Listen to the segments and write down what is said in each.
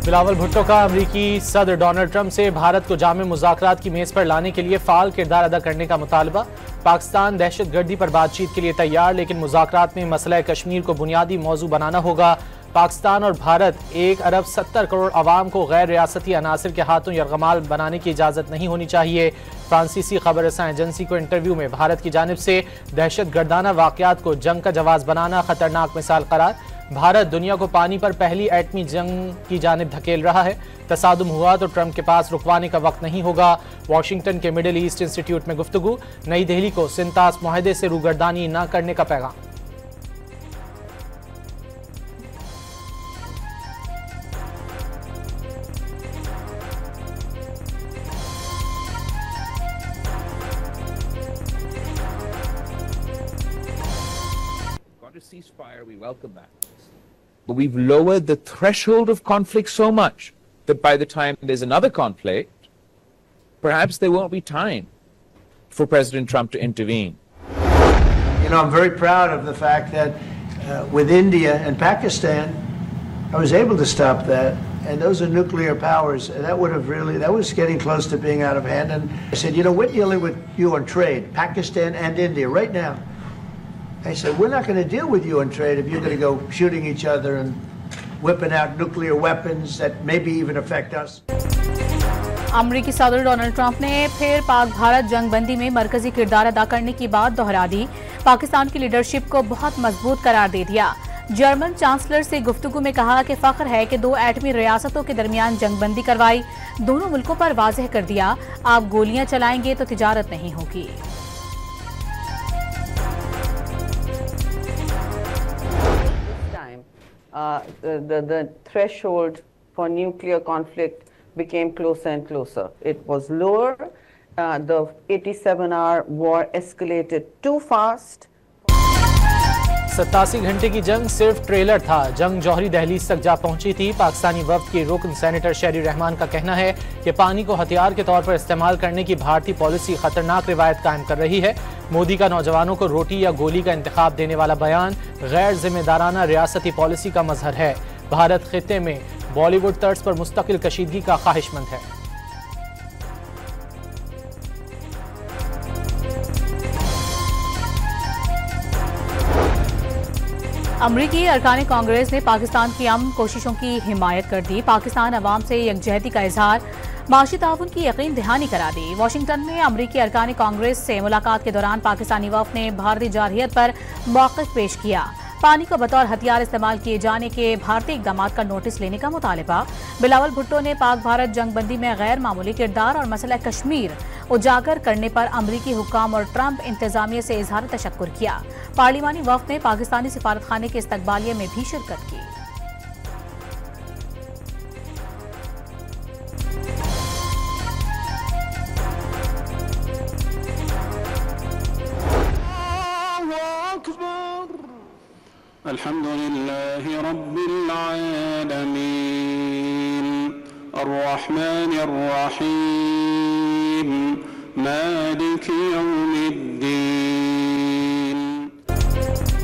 बिलावल भुट्टो का अमरीकी सदर डोनाल्ड ट्रंप से भारत को जामे मुज़ाकरात की मेज पर लाने के लिए फाल किरदार अदा करने का मुतालबा। पाकिस्तान दहशतगर्दी पर बातचीत के लिए तैयार, लेकिन मुज़ाकरात में मसला कश्मीर को बुनियादी मौजू बनाना होगा। पाकिस्तान और भारत 1 अरब 70 करोड़ अवाम को गैर रियासती अनासर के हाथों यरगमाल बनाने की इजाज़त नहीं होनी चाहिए। फ्रांसीसी खबर रसां एजेंसी को इंटरव्यू में भारत की जानिब से दहशतगर्दाना वाक़यात को जंग का जवाब बनाना खतरनाक मिसाल करार। भारत दुनिया को पानी पर पहली एटमी जंग की जानिब धकेल रहा है। तसादुम हुआ तो ट्रंप के पास रुकवाने का वक्त नहीं होगा। वाशिंगटन के मिडिल ईस्ट इंस्टीट्यूट में गुफ्तगू। नई दिल्ली को सिंतास मुआहदे से रूगर्दानी न करने का पैगाम। Ceasefire, we welcome that. But we've lowered the threshold of conflict so much that by the time there's another conflict, perhaps there won't be time for President Trump to intervene. You know, I'm very proud of the fact that with India and Pakistan, I was able to stop that. And those are nuclear powers. That was getting close to being out of hand. And I said, you know, we're dealing with you on trade, Pakistan and India right now. I said, we're not going to deal with you on trade if you're going to go shooting each other and whipping out nuclear weapons that maybe even affect us. अमरीकी सदर Donald Trump ने फिर पाक भारत जंगबंदी में मरकजी किरदार अदा करने की बात दोहरा दी। पाकिस्तान की लीडरशिप को बहुत मजबूत करार दे दिया। जर्मन चांसलर से गुफ्तगू में कहा कि फख्र है कि 2 एटमी रियासतों के दरमियान जंगबंदी करवाई। दोनों मुल्कों पर वाज़ेह कर दिया, आप गोलियां चलाएंगे तो तिजारत नहीं होगी। The threshold for nuclear conflict became closer and closer. It was lower. The 87-hour war escalated too fast. 87 घंटे की जंग सिर्फ ट्रेलर था। जंग जौहरी दहलीज तक जा पहुंची थी। पाकिस्तानी वफ्द के रुकन सेनेटर शहरी रहमान का कहना है कि पानी को हथियार के तौर पर इस्तेमाल करने की भारतीय पॉलिसी खतरनाक रिवायत कायम कर रही है। मोदी का नौजवानों को रोटी या गोली का इंतखाब देने वाला बयान गैर जिम्मेदाराना रियासती पॉलिसी का मजहर है। भारत खित्ते में बॉलीवुड तर्ज पर मुस्तकिल कशीदगी का ख्वाहिशमंद है। अमरीकी अरकान कांग्रेस ने पाकिस्तान की अमन कोशिशों की हिमायत कर दी। पाकिस्तान अवाम से यकजहती का इजहार, माशी ताउन की यकीन दहानी करा दी। वाशिंगटन में अमरीकी अरकान कांग्रेस से मुलाकात के दौरान पाकिस्तानी वफ़द ने भारतीय जारहियत पर मौक़िफ़ पेश किया। पानी को बतौर हथियार इस्तेमाल किए जाने के भारतीय इक़दाम का नोटिस लेने का मुतालबा। बिलावल भुट्टो ने पाक भारत जंगबंदी में गैर मामूली किरदार और मसला कश्मीर उजागर करने पर अमरीकी हुक्काम और ट्रंप इंतजामिया से इजहार तशक्कुर किया। पार्लिमानी वफ़द ने पाकिस्तानी सिफारतखाने के इस्तकबालिया में भी शिरकत की। अल्हम्दुलिल्लाहि रब्बिल आलमीन अर्रहमानिर रहीम मालिकि यौमिद्दीन।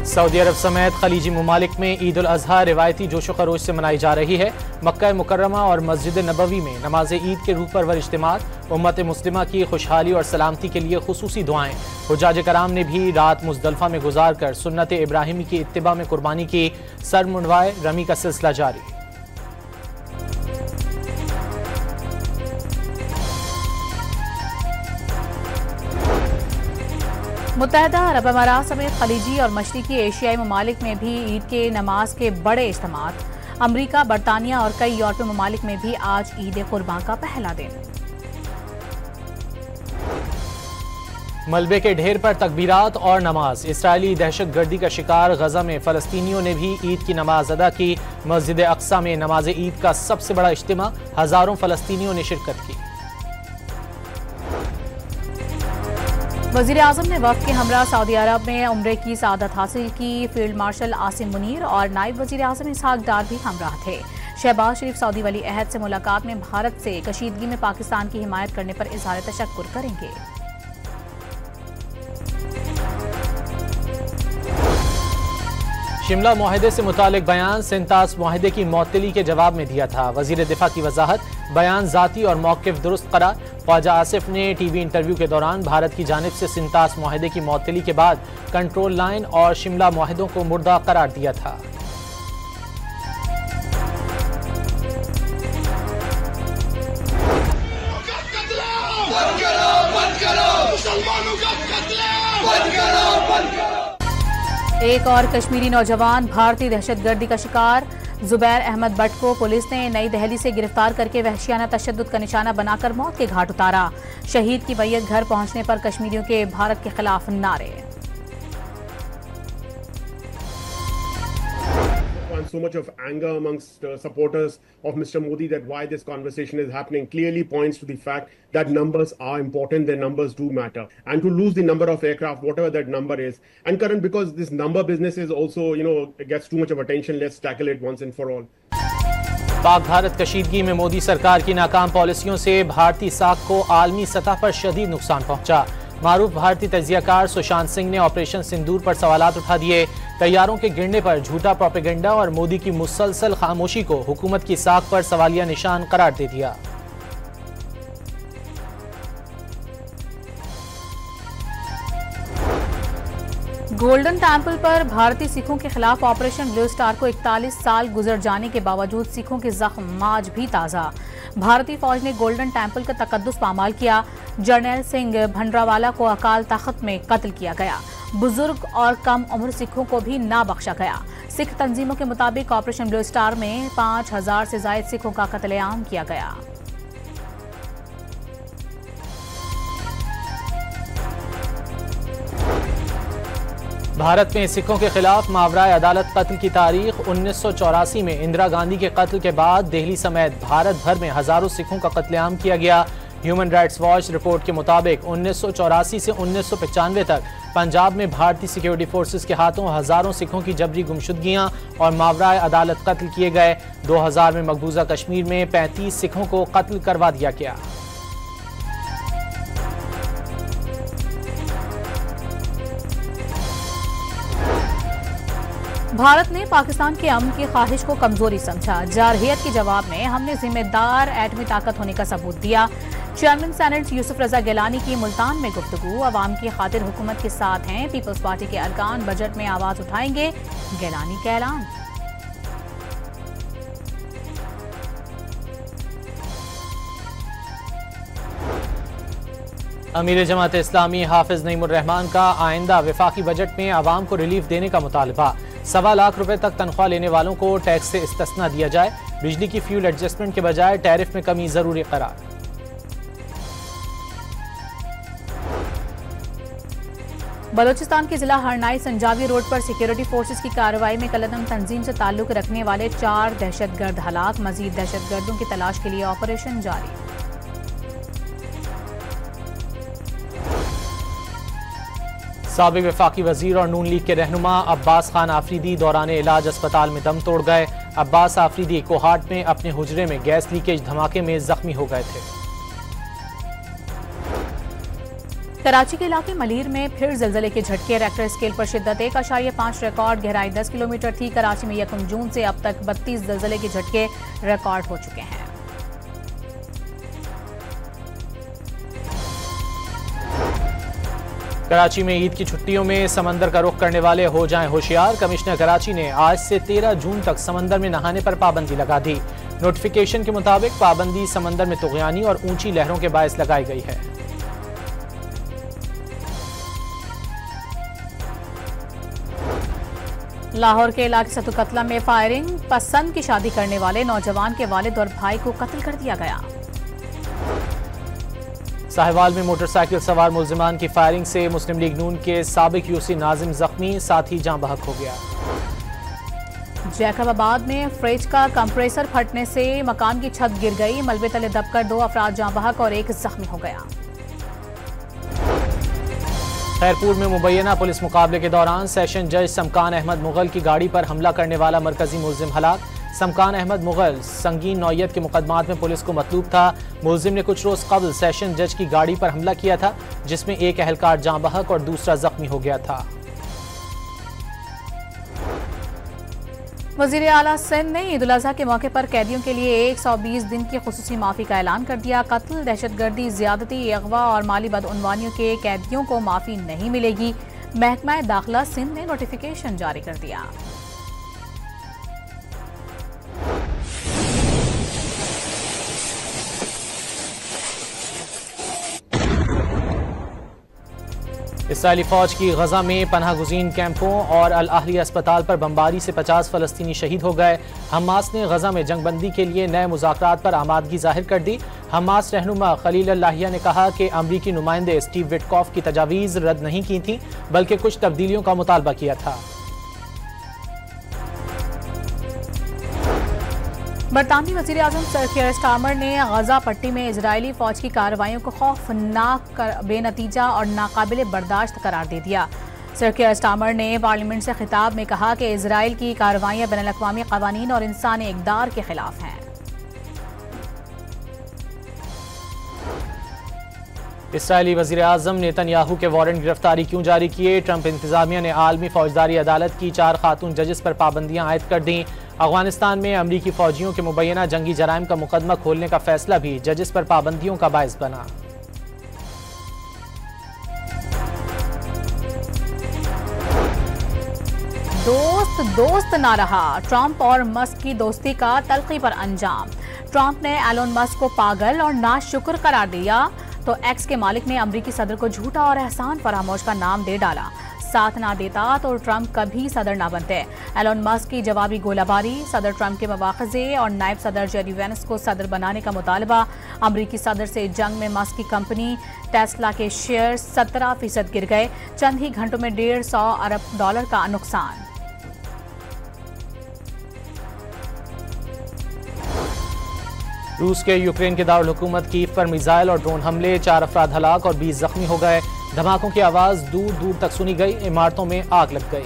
सऊदी अरब समेत खलीजी ममालिक में ईद उल अज़हा रिवायती जोशो खरोश से मनाई जा रही है। मक्का मुकर्रमा और मस्जिद नबवी में नमाज ईद के रूह परवर इज्तिमा, उम्मत मुस्लिमा की खुशहाली और सलामती के लिए खुसूसी दुआएं। हुज्जाज कराम ने भी रात मुज़दलिफा में गुजार कर सुन्नत इब्राहिमी की इत्तिबा में कुर्बानी की। सर मुंडवाए रमी का सिलसिला जारी। मुत्तहदा अरब अमारात समेत खलीजी और मशरिकी एशियाई ममालिक में भी ईद के नमाज के बड़े इज्तिमात। अमरीका, बरतानिया और कई यूरोपीय ममालिक में भी आज ईद कुर्बान का पहला दिन। मलबे के ढेर पर तकबीरात और नमाज। इसराइली दहशतगर्दी का शिकार गजा में फलस्तीनियों ने भी ईद की नमाज अदा की। मस्जिद अक्सा में नमाज ईद का सबसे बड़ा इज्तिमा, हजारों फलस्तीनियों ने शिरकत की। वज़ीर आज़म ने वफ़द के हमरा सऊदी अरब में उम्रे की सआदत हासिल की। फील्ड मार्शल आसिम मुनीर और नायब वज़ीर आज़म इसहाक डार भी हमराह थे। शहबाज शरीफ सऊदी वली अहद से मुलाकात में भारत से कशीदगी में पाकिस्तान की हिमायत करने पर इज़हार तशक्कुर करेंगे। शिमला मुआहदे से मुतालिक बयान सिंतास मुआहदे की मअतली के जवाब में दिया था। वजीर दिफा की वजाहत, बयान जाती और मौक़िफ़ दुरुस्त करार। ख्वाजा आसिफ ने टीवी इंटरव्यू के दौरान भारत की जानिब से सिंतास मुआहदे की मअतली के बाद कंट्रोल लाइन और शिमला मुआहदों को मुर्दा करार दिया था। एक और कश्मीरी नौजवान भारतीय दहशतगर्दी का शिकार। जुबैर अहमद भट्ट को पुलिस ने नई दिल्ली से गिरफ्तार करके वहशियाना तशद्दुद का निशाना बनाकर मौत के घाट उतारा। शहीद की मैयत घर पहुंचने पर कश्मीरियों के भारत के खिलाफ नारे। So much of anger amongst supporters of Mr. Modi that why this conversation is happening clearly points to the fact that numbers are important, their numbers do matter. And to lose the number of aircraft, whatever that number is, and Karan, because this number business is also, it gets too much of attention, let's tackle it once and for all. Pak Bharat कशीदगी में मोदी सरकार की नाकाम पॉलिसियों से भारतीय साख को आलमी सतह पर शदीद नुकसान पहुंचा। मारूफ भारतीय तजियाकार सुशांत सिंह ने ऑपरेशन सिंदूर पर सवालात उठा दिए। तैयारों के गिरने पर झूठा प्रोपेगेंडा और मोदी की मुसलसल खामोशी को हुकूमत की साख पर सवालिया निशान करार दे दिया। गोल्डन टेम्पल पर भारतीय सिखों के खिलाफ ऑपरेशन ब्लू स्टार को 41 साल गुजर जाने के बावजूद सिखों के जख्म आज भी ताज़ा। भारतीय फौज ने गोल्डन टेम्पल का तकद्दुस पामाल किया। जर्नैल सिंह भंडरावाला को अकाल तख्त में कत्ल किया गया। बुजुर्ग और कम उम्र सिखों को भी ना बख्शा गया। सिख तंजीमों के मुताबिक ऑपरेशन ब्लू स्टार में 5000 से जायद सिखों का कत्लेआम किया गया। भारत में सिखों के खिलाफ मावराए अदालत कत्ल की तारीख 1984 में इंदिरा गांधी के कत्ल के बाद दिल्ली समेत भारत भर में हजारों सिखों का कत्लेआम किया गया। ह्यूमन राइट्स वॉच रिपोर्ट के मुताबिक 1984 से 1995 तक पंजाब में भारतीय सिक्योरिटी फोर्सेस के हाथों हजारों सिखों की जबरी गुमशुदगियां और मावराए अदालत कत्ल किए गए। 2000 में मकबूजा कश्मीर में 35 सिखों को कत्ल करवा दिया गया। भारत ने पाकिस्तान के अमन की ख्वाहिश को कमजोरी समझा। जारहियत के जवाब में हमने जिम्मेदार एटमी ताकत होने का सबूत दिया। चेयरमैन सेनेट यूसुफ रजा गिलानी की मुल्तान में गुफ्तगू। अवाम की खातिर हुकूमत के साथ हैं। पीपल्स पार्टी के अरकान बजट में आवाज उठाएंगे, गिलानी का ऐलान। अमीर जमात इस्लामी हाफिज नईमुर रहमान का आइंदा वफाकी बजट में आवाम को रिलीफ देने का मुतालबा। 1.25 लाख रुपए तक तनख्वाह लेने वालों को टैक्स से इस्तिस्ना दिया जाए। बिजली की फ्यूल एडजस्टमेंट के बजाय टैरिफ में कमी जरूरी करार। बलोचिस्तान के जिला हरनाई संजावी रोड पर सिक्योरिटी फोर्सेस की कार्रवाई में कलदम तंजीम से ताल्लुक रखने वाले 4 दहशतगर्द हलाक। मजीद दहशतगर्दों की तलाश के लिए ऑपरेशन जारी। साबिक वफाकी वजीर और नून लीग के रहनुमा अब्बास खान आफरीदी दौरान इलाज अस्पताल में दम तोड़ गए। अब्बास आफरीदी कोहाट में अपने हुजरे में गैस लीकेज धमाके में जख्मी हो गए थे। कराची के इलाके मलीर में फिर जलजले के झटके। रेक्टर स्केल पर शिद्दत 1.5 रिकॉर्ड, गहराई 10 किलोमीटर थी। कराची में 1 जून से अब तक 32 जलजले के झटके रिकॉर्ड हो चुके हैं। कराची में ईद की छुट्टियों में समंदर का रुख करने वाले हो जाएं होशियार। कमिश्नर कराची ने आज से 13 जून तक समंदर में नहाने पर पाबंदी लगा दी। नोटिफिकेशन के मुताबिक पाबंदी समंदर में तुग़यानी और ऊंची लहरों के बायस लगाई गई है। लाहौर के इलाके सतुकतला में फायरिंग। पसंद की शादी करने वाले नौजवान के वालिद और भाई को कत्ल कर दिया गया। साहिवाल में मोटरसाइकिल सवार मुल्जिमान की फायरिंग से मुस्लिम लीग नून के साबिक यूसी नाजिम जख्मी, साथी जाँ बहक हो गया। जैकबाबाद में फ्रिज का कंप्रेसर फटने से मकान की छत गिर गई। मलबे तले दबकर 2 अफराद जाँ बहक और 1 जख्मी हो गया। खैरपुर में मुबैना पुलिस मुकाबले के दौरान सेशन जज समकान अहमद मुगल की गाड़ी पर हमला करने वाला मरकजी मुल्जिम हलाक। समकान अहमद मुगल संगीन नौयत के मुकदमात में पुलिस को मतलूब था। मुल्जिम ने कुछ रोज कबल सेशन जज की गाड़ी पर हमला किया था, जिसमें एक अहलकार जाँ बहक और दूसरा जख्मी हो गया था। वज़ीर आला सिंध ने ईद उल अज़हा के मौके पर कैदियों के लिए 120 दिन की खुसूसी माफ़ी का ऐलान कर दिया। कत्ल, दहशतगर्दी, ज़्यादती, अगवा और माली बदउनवानियों के कैदियों को माफ़ी नहीं मिलेगी। महकमा दाखिला सिंध ने नोटिफिकेशन जारी कर दिया। इसराइली फौज की गजा में पनाह गुज़ीन कैंपों और अल अहली अस्पताल पर बमबारी से 50 फलस्तीनी शहीद हो गए। हमास ने गजा में जंगबंदी के लिए नए मुज़ाकरात पर आमादगी जाहिर कर दी। हमास रहनुमा खलील अल लाहिया ने कहा कि अमरीकी नुमाइंदे स्टीव विटकॉफ की तजावीज़ रद्द नहीं की थी, बल्कि कुछ तब्दीलियों का मुतालबा किया था। बरतानवी वज़ीर आज़म सर कीर स्टारमर ने गजा पट्टी में इजरायली फौज की कार्रवाइयों को खौफनाक, बेनतीजा और नाकाबिले बर्दाश्त करार दे दिया। सर कीर स्टारमर ने पार्लियामेंट से खिताब में कहा कि इजराइल की कार्रवाइयां बैनुल-अक़वामी क़वानीन और इंसानी इक़दार के खिलाफ हैं। इसराइली वज़ीर आज़म नेतन्याहू के वारंट गिरफ्तारी क्यों जारी किए? ट्रंप इंतजामिया ने आलमी फौजदारी अदालत की 4 खातून जजेस पर पाबंदियां आयद कर दी। अफगानिस्तान में अमरीकी फौजियों के मुबैना जंगी जराइम का मुकदमा खोलने का फैसला भी जजेस पर पाबंदियों का बायस बना। दोस्त ना रहा, ट्रंप और मस्क की दोस्ती का तल्खी पर अंजाम। ट्रंप ने एलोन मस्क को पागल और नाशुक्र करार दिया तो एक्स के मालिक ने अमरीकी सदर को झूठा और एहसान फरामोश का नाम दे डाला। साथ ना देता तो ट्रंप कभी सदर ना बनते। एलोन मस्क की जवाबी गोलाबारी, सदर ट्रंप के मवाख़ज़े और नायब सदर जेडी वेंस को सदर बनाने का मुतालबा। अमरीकी सदर से जंग में मस्क की कंपनी टेस्ला के शेयर 17% गिर गए। चंद ही घंटों में $150 अरब का नुकसान। रूस के यूक्रेन के दारुल हुकूमत कीव पर मिसाइल और ड्रोन हमले, 4 अफराद हलाक और 20 जख्मी हो गए। धमाकों की आवाज दूर दूर तक सुनी गई, इमारतों में आग लग गई।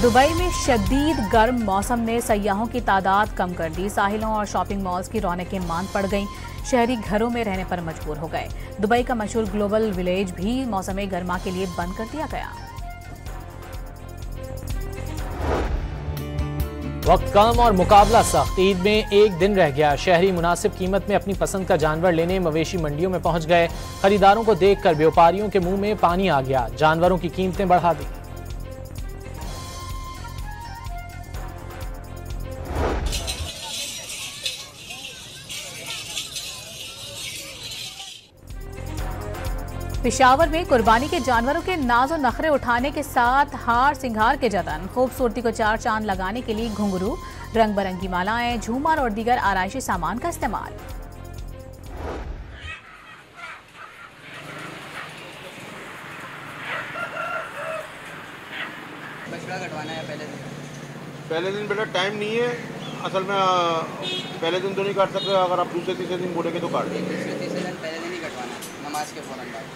दुबई में शदीद गर्म मौसम ने सयाहों की तादाद कम कर दी। साहिलों और शॉपिंग मॉल्स की रौनकें मांद पड़ गईं। शहरी घरों में रहने पर मजबूर हो गए। दुबई का मशहूर ग्लोबल विलेज भी मौसम गर्मा के लिए बंद कर दिया गया। वक्त कम और मुकाबला सख्त। ईद में एक दिन रह गया। शहरी मुनासिब कीमत में अपनी पसंद का जानवर लेने मवेशी मंडियों में पहुंच गए। खरीदारों को देखकर व्यापारियों के मुंह में पानी आ गया। जानवरों की कीमतें बढ़ा दी। पेशावर में कुर्बानी के जानवरों के नाजो नखरे उठाने के साथ हार सिंगार के जतन। खूबसूरती को 4 चांद लगाने के लिए घुंघरू, रंग बिरंगी मालाएं, झूमर और दीगर आराइशी सामान का इस्तेमाल। बछड़ा कटवाना है पहले दिन बेटा टाइम नहीं है असल में। पहले दिन तो नहीं काट सकते, अगर आप दूसरे तीसरे दिन बोलेंगे तो काट देंगे। दूसरे तीसरे दिन पहले दिन ही कटवाना है, नमाज के फौरन बाद।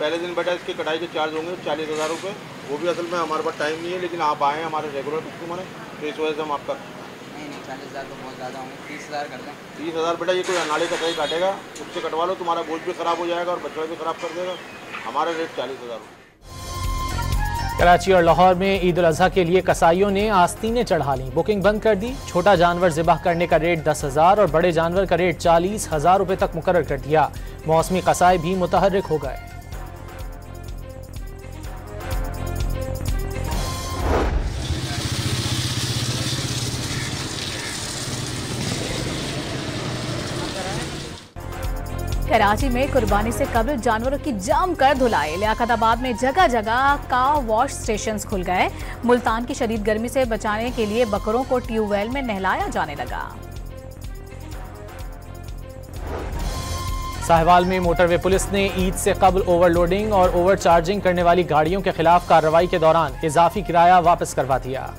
पहले दिन बेटा इसके कटाई के चार्ज होंगे 40,000 रुपये। वो भी असल में हमारे पास टाइम नहीं है, लेकिन आप आए हैं हमारे रेगुलर कस्टमर हैं तो इस वजह से हम आपका नहीं 40,000 तो बहुत ज़्यादा होंगे, 30,000 कर दें। 30,000 बेटा ये कोई अनाड़ी कटाई काटेगा, उससे कटवा लो, तुम्हारा गोश्त भी ख़राब हो जाएगा और बछड़ा भी ख़राब कर देगा। हमारा रेट 40,000 रुपये। कराची और लाहौर में ईद उल अज़हा के लिए कसाईयों ने आस्तीनें चढ़ा ली, बुकिंग बंद कर दी। छोटा जानवर ज़िबाह करने का रेट 10,000 और बड़े जानवर का रेट 40,000 रुपये तक मुकर्रर कर दिया। मौसमी कसाई भी मुतहर्रिक हो गए। कराची में कुर्बानी से कबल जानवरों की जमकर धुलाई। लियाकताबाद में जगह जगह काव वॉश स्टेशंस खुल गए। मुल्तान की शदीद गर्मी से बचाने के लिए बकरों को ट्यूबवेल में नहलाया जाने लगा। साहिवाल में मोटरवे पुलिस ने ईद से कबल ओवरलोडिंग और ओवरचार्जिंग करने वाली गाड़ियों के खिलाफ कार्रवाई के दौरान इजाफी किराया वापस करवा दिया।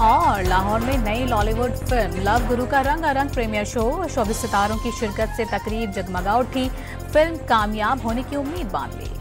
और लाहौर में नई लॉलीवुड फिल्म लव गुरु का रंगारंग प्रीमियर शो। 24 सितारों की शिरकत से तकरीब जगमगा उठी। फिल्म कामयाब होने की उम्मीद बांध ली।